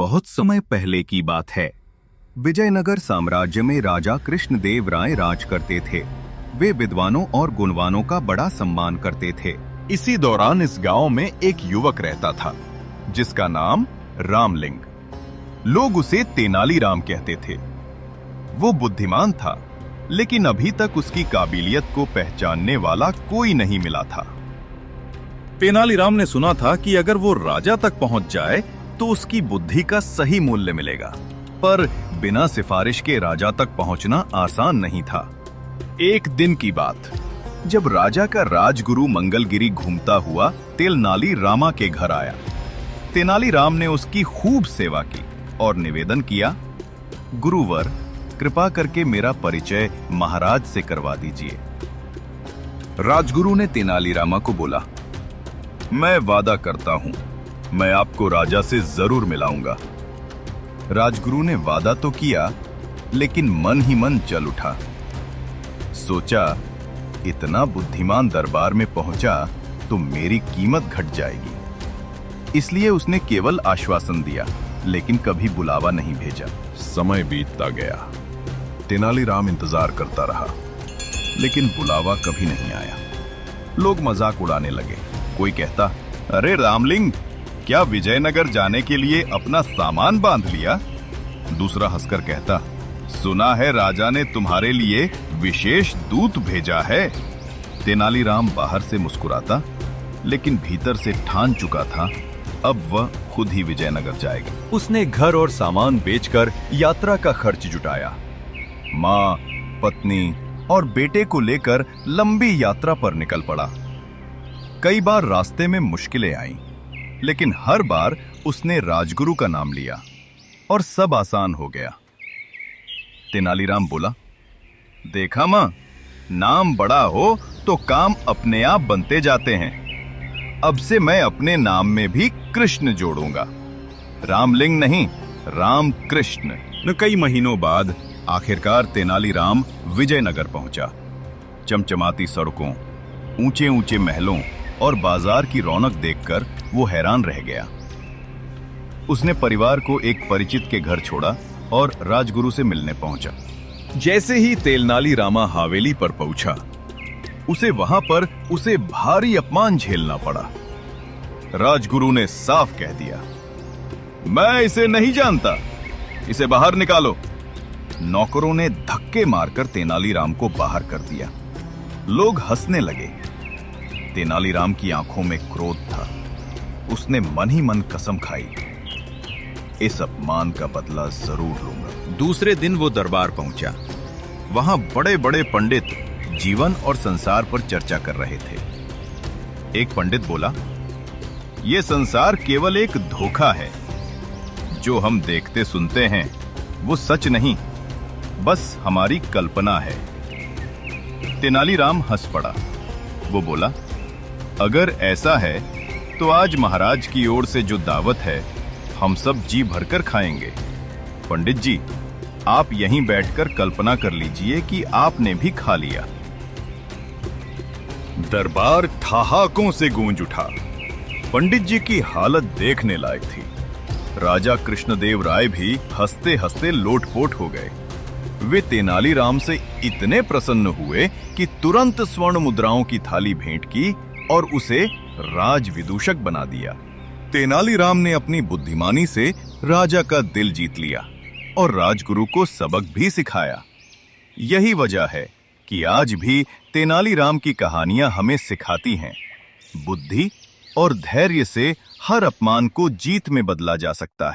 बहुत समय पहले की बात है। विजयनगर साम्राज्य में राजा कृष्णदेव राय राज करते थे। वे विद्वानों और गुणवानों का बड़ा सम्मान करते थे। इसी दौरान इस गांव में एक युवक रहता था जिसका नाम रामलिंग। लोग उसे तेनालीराम कहते थे। वो बुद्धिमान था, लेकिन अभी तक उसकी काबिलियत को पहचानने वाला कोई नहीं मिला था। तेनालीराम ने सुना था कि अगर वो राजा तक पहुंच जाए तो उसकी बुद्धि का सही मूल्य मिलेगा, पर बिना सिफारिश के राजा तक पहुंचना आसान नहीं था। एक दिन की बात, जब राजा का राजगुरु मंगलगिरी घूमता हुआ तेनाली रामा के घर आया। तेनालीराम ने उसकी खूब सेवा की और निवेदन किया, गुरुवर, कृपा करके मेरा परिचय महाराज से करवा दीजिए। राजगुरु ने तेनालीरामा को बोला, मैं वादा करता हूं, मैं आपको राजा से जरूर मिलाऊंगा। राजगुरु ने वादा तो किया, लेकिन मन ही मन जल उठा। सोचा, इतना बुद्धिमान दरबार में पहुंचा तो मेरी कीमत घट जाएगी। इसलिए उसने केवल आश्वासन दिया, लेकिन कभी बुलावा नहीं भेजा। समय बीतता गया। तेनालीराम इंतजार करता रहा, लेकिन बुलावा कभी नहीं आया। लोग मजाक उड़ाने लगे। कोई कहता, अरे रामलिंग, क्या विजयनगर जाने के लिए अपना सामान बांध लिया? दूसरा हंसकर कहता, सुना है राजा ने तुम्हारे लिए विशेष दूत भेजा है। तेनालीराम बाहर से मुस्कुराता, लेकिन भीतर से ठान चुका था अब वह खुद ही विजयनगर जाएगा। उसने घर और सामान बेचकर यात्रा का खर्च जुटाया। माँ, पत्नी और बेटे को लेकर लंबी यात्रा पर निकल पड़ा। कई बार रास्ते में मुश्किलें आईं, लेकिन हर बार उसने राजगुरु का नाम लिया और सब आसान हो गया। तेनालीराम बोला, देखा मां, नाम बड़ा हो तो काम अपने आप बनते जाते हैं। अब से मैं अपने नाम में भी कृष्ण जोड़ूंगा। रामलिंग नहीं, राम कृष्ण। कई महीनों बाद आखिरकार तेनालीराम विजयनगर पहुंचा। चमचमाती सड़कों, ऊंचे ऊंचे महलों और बाजार की रौनक देखकर वो हैरान रह गया। उसने परिवार को एक परिचित के घर छोड़ा और राजगुरु से मिलने पहुंचा। जैसे ही तेनालीरामा हवेली पर पहुंचा, उसे भारी अपमान झेलना पड़ा। राजगुरु ने साफ कह दिया, मैं इसे नहीं जानता, इसे बाहर निकालो। नौकरों ने धक्के मारकर तेनालीराम को बाहर कर दिया। लोग हंसने लगे। तेनालीराम की आंखों में क्रोध था। उसने मन ही मन कसम खाई, इस अपमान का बदला जरूर लूंगा। दूसरे दिन वो दरबार पहुंचा। वहां बड़े बड़े पंडित जीवन और संसार पर चर्चा कर रहे थे। एक पंडित बोला, ये संसार केवल एक धोखा है। जो हम देखते सुनते हैं वो सच नहीं, बस हमारी कल्पना है। तेनालीराम हंस पड़ा। वो बोला, अगर ऐसा है तो आज महाराज की ओर से जो दावत है हम सब जी भरकर खाएंगे। पंडित जी, आप यहीं बैठकर कल्पना कर लीजिए कि आपने भी खा लिया। दरबार ठहाकों से गूंज उठा। पंडित जी की हालत देखने लायक थी। राजा कृष्णदेव राय भी हंसते हंसते लोटपोट हो गए। वे तेनालीराम से इतने प्रसन्न हुए कि तुरंत स्वर्ण मुद्राओं की थाली भेंट की और उसे राजविदूषक बना दिया। तेनालीराम ने अपनी बुद्धिमानी से राजा का दिल जीत लिया और राजगुरु को सबक भी सिखाया। यही वजह है कि आज भी तेनालीराम की कहानियां हमें सिखाती हैं, बुद्धि और धैर्य से हर अपमान को जीत में बदला जा सकता है।